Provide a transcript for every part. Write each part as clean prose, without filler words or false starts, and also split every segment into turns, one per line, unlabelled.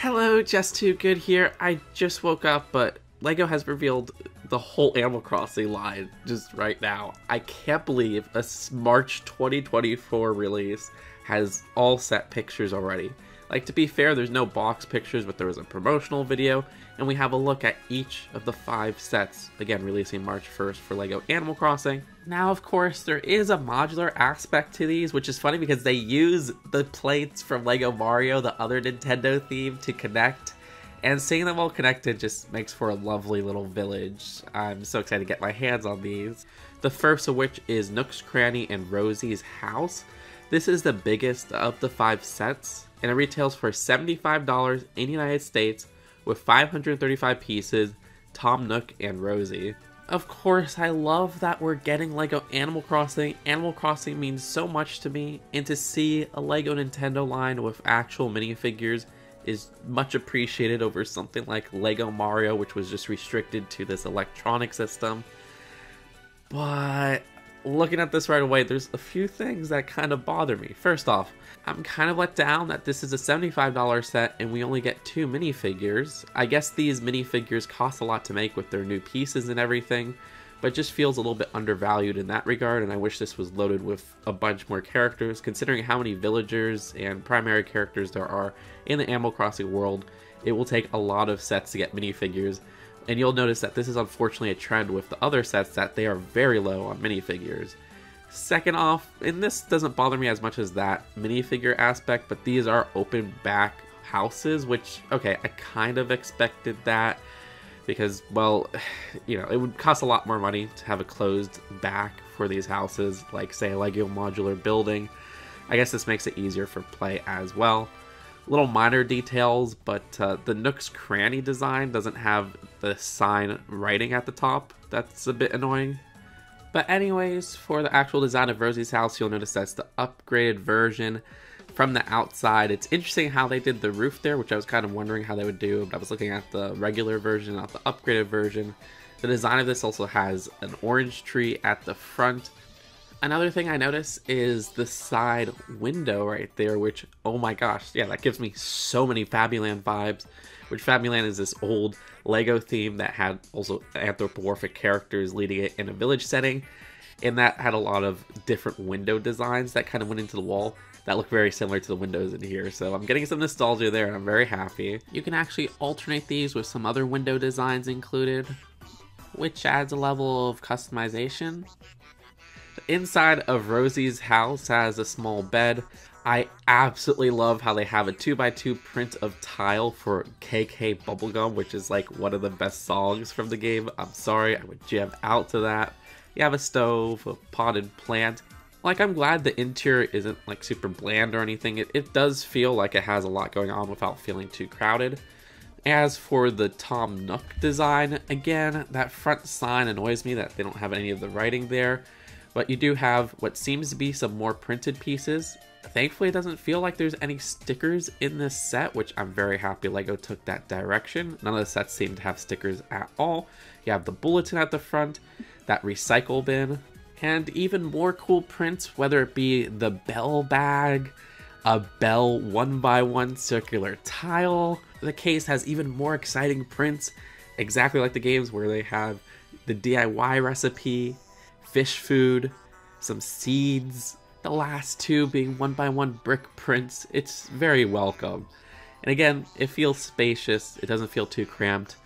Hello, Just Too Good here. I just woke up, but LEGO has revealed the whole Animal Crossing line just right now. I can't believe a March 2024 release has all set pictures already. Like, to be fair, there's no box pictures, but there was a promotional video, and we have a look at each of the 5 sets, again releasing March 1st for LEGO Animal Crossing. Now, of course, there is a modular aspect to these, which is funny because they use the plates from LEGO Mario, the other Nintendo theme, to connect, and seeing them all connected just makes for a lovely little village. I'm so excited to get my hands on these. The first of which is Nook's Cranny and Rosie's house. This is the biggest of the 5 sets, and it retails for $75 in the United States with 535 pieces, Tom, Nook, and Rosie. Of course, I love that we're getting LEGO Animal Crossing. Animal Crossing means so much to me, and to see a LEGO Nintendo line with actual minifigures is much appreciated over something like LEGO Mario, which was just restricted to this electronic system. But looking at this right away, there's a few things that kind of bother me. First off, I'm kind of let down that this is a $75 set and we only get 2 minifigures. I guess these minifigures cost a lot to make with their new pieces and everything, but it just feels a little bit undervalued in that regard, and I wish this was loaded with a bunch more characters. Considering how many villagers and primary characters there are in the Animal Crossing world, it will take a lot of sets to get minifigures. And you'll notice that this is unfortunately a trend with the other sets, that they are very low on minifigures. Second off, and this doesn't bother me as much as that minifigure aspect, but these are open back houses, which, okay, I kind of expected that because, well, you know, it would cost a lot more money to have a closed back for these houses, like, say, a LEGO modular building. I guess this makes it easier for play as well. Little minor details, but the Nook's Cranny design doesn't have the sign writing at the top. That's a bit annoying. But anyways, for the actual design of Rosie's house, you'll notice that's the upgraded version from the outside. It's interesting how they did the roof there, which I was kind of wondering how they would do, but I was looking at the regular version, not the upgraded version. The design of this also has an orange tree at the front. Another thing I noticed is the side window right there, which, oh my gosh, yeah, that gives me so many Fabuland vibes, which Fabuland is this old LEGO theme that had also anthropomorphic characters leading it in a village setting, and that had a lot of different window designs that kind of went into the wall that look very similar to the windows in here, so I'm getting some nostalgia there and I'm very happy. You can actually alternate these with some other window designs included, which adds a level of customization. The inside of Rosie's house has a small bed. I absolutely love how they have a 2x2 print of tile for KK Bubblegum, which is like one of the best songs from the game. I'm sorry, I would jam out to that. You have a stove, a potted plant. Like, I'm glad the interior isn't like super bland or anything. It does feel like it has a lot going on without feeling too crowded. As for the Tom Nook design, again, that front sign annoys me that they don't have any of the writing there. But you do have what seems to be some more printed pieces. Thankfully, it doesn't feel like there's any stickers in this set, which I'm very happy LEGO took that direction. None of the sets seem to have stickers at all. You have the bulletin at the front, that recycle bin, and even more cool prints, whether it be the bell bag, a bell 1x1 circular tile. The case has even more exciting prints, exactly like the games where they have the DIY recipe, fish food, some seeds, the last 2 being 1x1 brick prints. It's very welcome. And again, it feels spacious, it doesn't feel too cramped.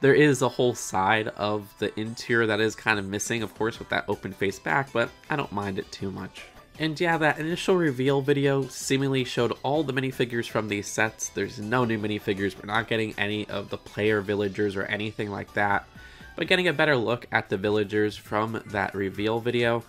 There is a whole side of the interior that is kind of missing, of course, with that open face back, but I don't mind it too much. And yeah, that initial reveal video seemingly showed all the minifigures from these sets. There's no new minifigures, we're not getting any of the player villagers or anything like that. But getting a better look at the villagers from that reveal video.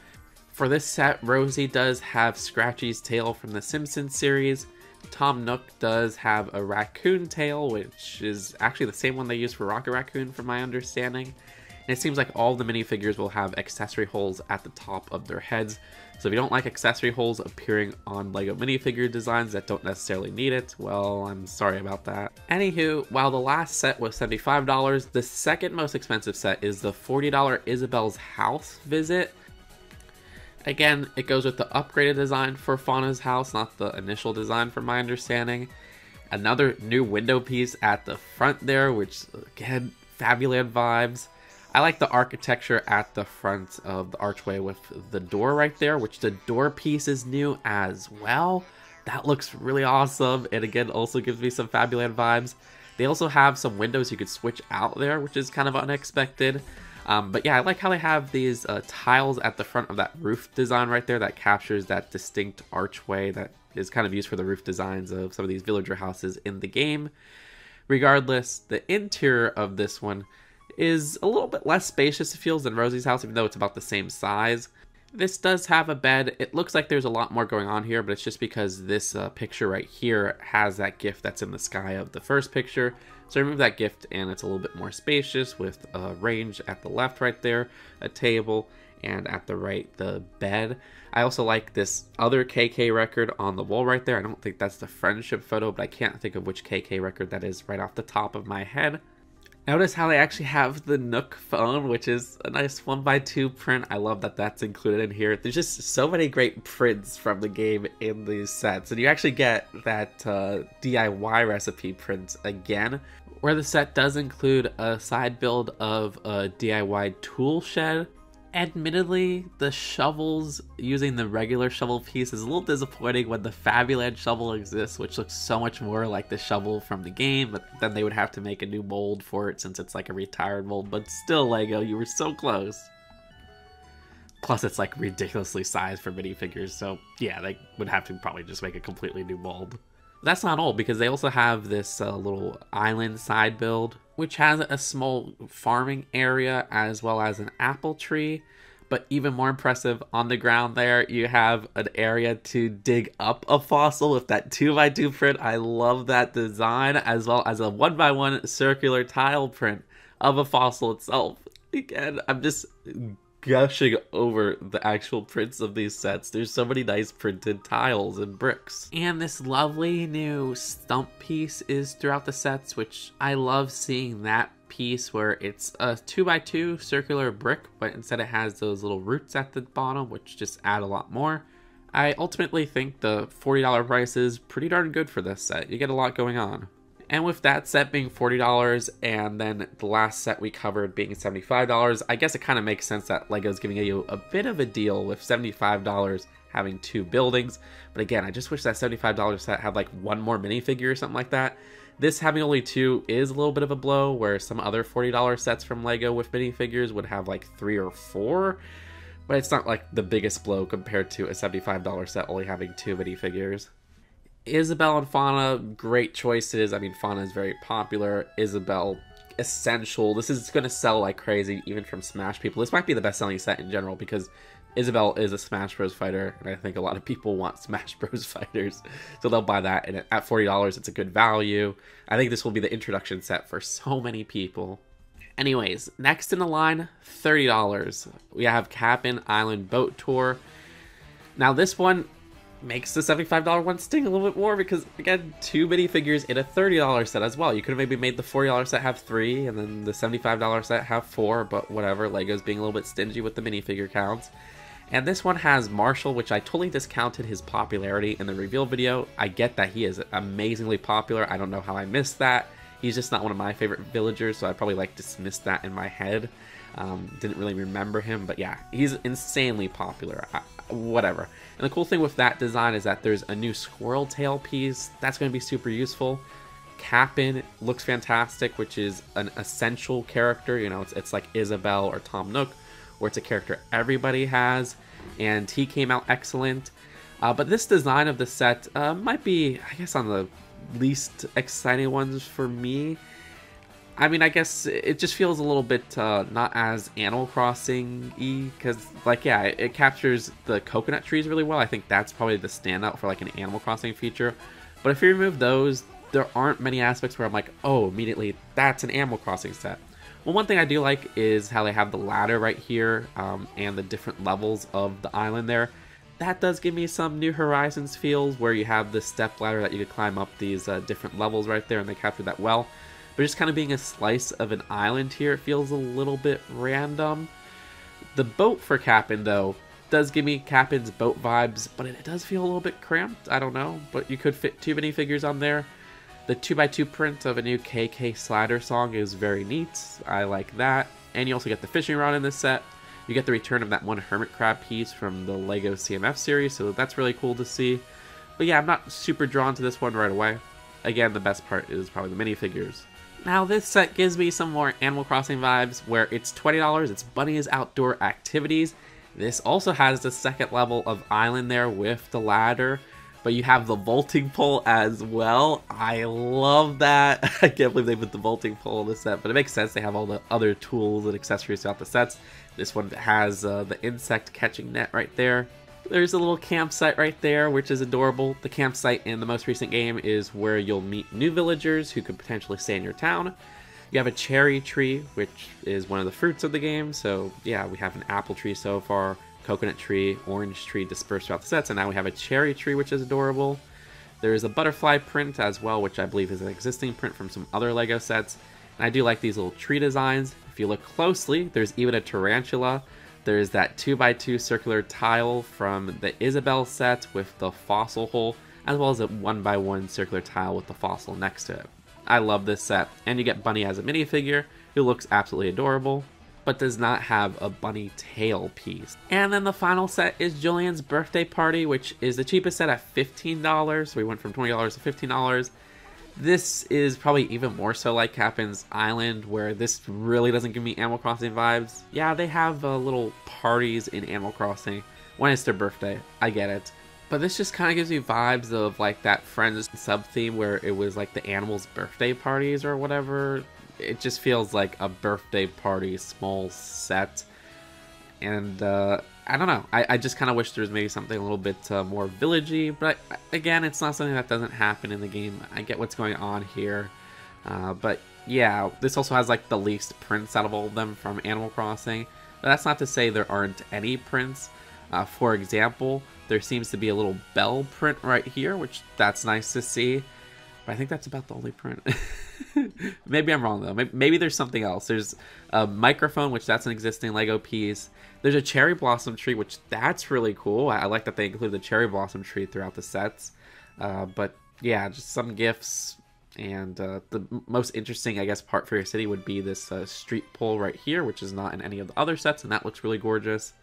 For this set, Rosie does have Scratchy's tail from the Simpsons series. Tom Nook does have a raccoon tail, which is actually the same one they use for Rocket Raccoon from my understanding. And it seems like all the minifigures will have accessory holes at the top of their heads. So if you don't like accessory holes appearing on LEGO minifigure designs that don't necessarily need it, well, I'm sorry about that. Anywho, while the last set was $75, the second most expensive set is the $40 Isabelle's house visit. Again, it goes with the upgraded design for Fauna's house, not the initial design from my understanding. Another new window piece at the front there, which again, Fabuland vibes. I like the architecture at the front of the archway with the door right there, which the door piece is new as well. That looks really awesome, and again, also gives me some Fabuland vibes. They also have some windows you could switch out there, which is kind of unexpected. But yeah, I like how they have these tiles at the front of that roof design right there that captures that distinct archway that is kind of used for the roof designs of some of these villager houses in the game. Regardless, the interior of this one is a little bit less spacious, it feels, than Rosie's house, even though it's about the same size. This does have a bed. It looks like there's a lot more going on here, but it's just because this picture right here has that gift that's in the sky of the first picture. So I remove that gift and it's a little bit more spacious with a range at the left right there, a table, and at the right, the bed. I also like this other KK record on the wall right there. I don't think that's the friendship photo, but I can't think of which KK record that is right off the top of my head. Notice how they actually have the Nook phone, which is a nice 1x2 print. I love that that's included in here. There's just so many great prints from the game in these sets. And you actually get that DIY recipe print again, where the set does include a side build of a DIY tool shed. Admittedly, the shovels using the regular shovel piece is a little disappointing when the Fabuland shovel exists, which looks so much more like the shovel from the game, but then they would have to make a new mold for it since it's like a retired mold, but still, Lego, you were so close. Plus, it's like ridiculously sized for minifigures, so yeah, they would have to probably just make a completely new mold. That's not all, because they also have this little island side build, which has a small farming area as well as an apple tree. But even more impressive, on the ground there, you have an area to dig up a fossil with that 2x2 print. I love that design, as well as a 1x1 circular tile print of a fossil itself. Again, I'm just gushing over the actual prints of these sets. There's so many nice printed tiles and bricks. And this lovely new stump piece is throughout the sets, which I love seeing that piece where it's a 2x2 circular brick, but instead it has those little roots at the bottom, which just add a lot more. I ultimately think the $40 price is pretty darn good for this set. You get a lot going on. And with that set being $40 and then the last set we covered being $75, I guess it kind of makes sense that LEGO's giving you a bit of a deal with $75 having 2 buildings. But again, I just wish that $75 set had like 1 more minifigure or something like that. This having only 2 is a little bit of a blow, where some other $40 sets from LEGO with minifigures would have like 3 or 4. But it's not like the biggest blow compared to a $75 set only having 2 minifigures. Isabelle and Fauna, great choices. I mean, Fauna is very popular. Isabelle, essential. This is going to sell like crazy, even from Smash people. This might be the best-selling set in general, because Isabelle is a Smash Bros. Fighter, and I think a lot of people want Smash Bros. Fighters, so they'll buy that. And at $40, it's a good value. I think this will be the introduction set for so many people. Anyways, next in the line, $30. We have Kapp'n Island Boat Tour. Now, this one makes the $75 one sting a little bit more because, again, 2 minifigures in a $30 set as well. You could have maybe made the $40 set have 3 and then the $75 set have 4, but whatever. LEGO's being a little bit stingy with the minifigure counts. And this one has Marshall, which I totally discounted his popularity in the reveal video. I get that he is amazingly popular. I don't know how I missed that. He's just not one of my favorite villagers, so I probably like dismissed that in my head. Didn't really remember him, but yeah, he's insanely popular. Whatever. And the cool thing with that design is that there's a new squirrel tail piece. That's going to be super useful. Kapp'n looks fantastic, which is an essential character. You know, it's like Isabelle or Tom Nook, where it's a character everybody has, and he came out excellent. But this design of the set might be, I guess, on the least exciting ones for me. I mean, I guess it just feels a little bit not as Animal Crossing-y, because, like, yeah, it captures the coconut trees really well. I think that's probably the standout for, like, an Animal Crossing feature. But if you remove those, there aren't many aspects where I'm like, oh, immediately, that's an Animal Crossing set. Well, one thing I do like is how they have the ladder right here and the different levels of the island there. That does give me some New Horizons feels, where you have the step ladder that you could climb up these different levels right there, and they captured that well. But just kind of being a slice of an island here, it feels a little bit random. The boat for Kapp'n, though, does give me Kapp'n's boat vibes, but it does feel a little bit cramped. I don't know, but you could fit too many figures on there. The 2x2 print of a new KK Slider song is very neat. I like that. And you also get the fishing rod in this set. You get the return of that one hermit crab piece from the LEGO CMF series, so that's really cool to see. But yeah, I'm not super drawn to this one right away. Again, the best part is probably the minifigures. Now this set gives me some more Animal Crossing vibes, where it's $20, it's Bunnie's Outdoor Activities. This also has the second level of island there with the ladder, but you have the vaulting pole as well. I love that. I can't believe they put the vaulting pole in the set, but it makes sense. They have all the other tools and accessories throughout the sets. This one has the insect catching net right there. There's a little campsite right there, which is adorable. The campsite in the most recent game is where you'll meet new villagers who could potentially stay in your town. You have a cherry tree, which is one of the fruits of the game. So yeah, we have an apple tree so far, coconut tree, orange tree dispersed throughout the sets, and now we have a cherry tree, which is adorable. There's a butterfly print as well, which I believe is an existing print from some other LEGO sets. And I do like these little tree designs. If you look closely, there's even a tarantula. There's that 2x2 circular tile from the Isabelle set with the fossil hole, as well as a 1x1 circular tile with the fossil next to it. I love this set, and you get Bunnie as a minifigure, who looks absolutely adorable, but does not have a bunny tail piece. And then the final set is Julian's birthday party, which is the cheapest set at $15, so we went from $20 to $15. This is probably even more so like Kapp'n's Island, where this really doesn't give me Animal Crossing vibes. Yeah, they have little parties in Animal Crossing when it's their birthday, I get it. But this just kind of gives me vibes of like that Friends sub-theme where it was like the animals' birthday parties or whatever. It just feels like a birthday party small set. And I don't know, I just kind of wish there was maybe something a little bit more villagey, but again, it's not something that doesn't happen in the game. I get what's going on here, but yeah, this also has like the least prints out of all of them from Animal Crossing, but that's not to say there aren't any prints. For example, there seems to be a little bell print right here, which that's nice to see, but I think that's about the only print. Maybe I'm wrong though. Maybe there's something else. There's a microphone, which that's an existing LEGO piece. There's a cherry blossom tree, which that's really cool. I like that they include the cherry blossom tree throughout the sets. But yeah, just some gifts. And the most interesting, I guess, part for your city would be this street pole right here, which is not in any of the other sets, and that looks really gorgeous.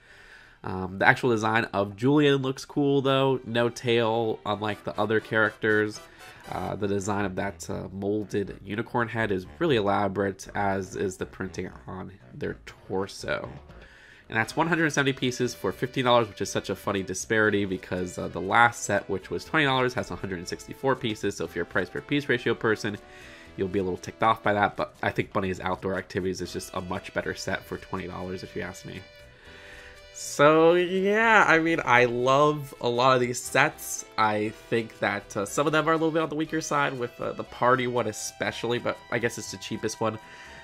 The actual design of Julian looks cool though. No tail, unlike the other characters. The design of that molded unicorn head is really elaborate, as is the printing on their torso. And that's 170 pieces for $15, which is such a funny disparity because the last set, which was $20, has 164 pieces. So if you're a price per piece ratio person, you'll be a little ticked off by that. But I think Bunnie's Outdoor Activities is just a much better set for $20 if you ask me. So yeah, I mean, I love a lot of these sets. I think that some of them are a little bit on the weaker side, with the party one especially, but I guess it's the cheapest one.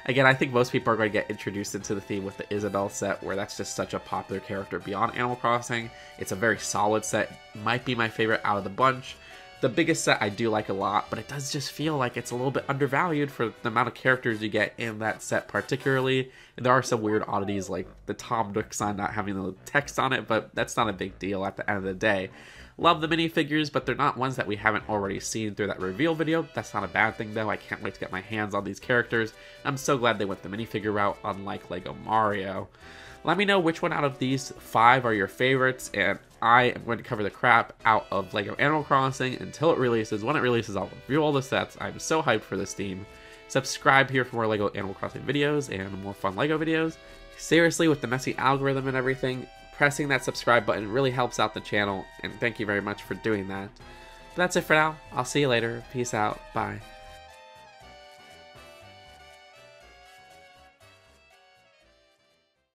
Again, I think most people are going to get introduced into the theme with the Isabelle set, where that's just such a popular character beyond Animal Crossing. It's a very solid set, might be my favorite out of the bunch. The biggest set I do like a lot, but it does just feel like it's a little bit undervalued for the amount of characters you get in that set particularly. And there are some weird oddities like the Tom Nook sign not having the text on it, but that's not a big deal at the end of the day. Love the minifigures, but they're not ones that we haven't already seen through that reveal video. That's not a bad thing though. I can't wait to get my hands on these characters. I'm so glad they went the minifigure route, unlike LEGO Mario. Let me know which one out of these 5 are your favorites, and I am going to cover the crap out of LEGO Animal Crossing until it releases. When it releases, I'll review all the sets. I'm so hyped for this theme. Subscribe here for more LEGO Animal Crossing videos and more fun LEGO videos. Seriously, with the messy algorithm and everything, pressing that subscribe button really helps out the channel, and thank you very much for doing that. But that's it for now. I'll see you later. Peace out. Bye.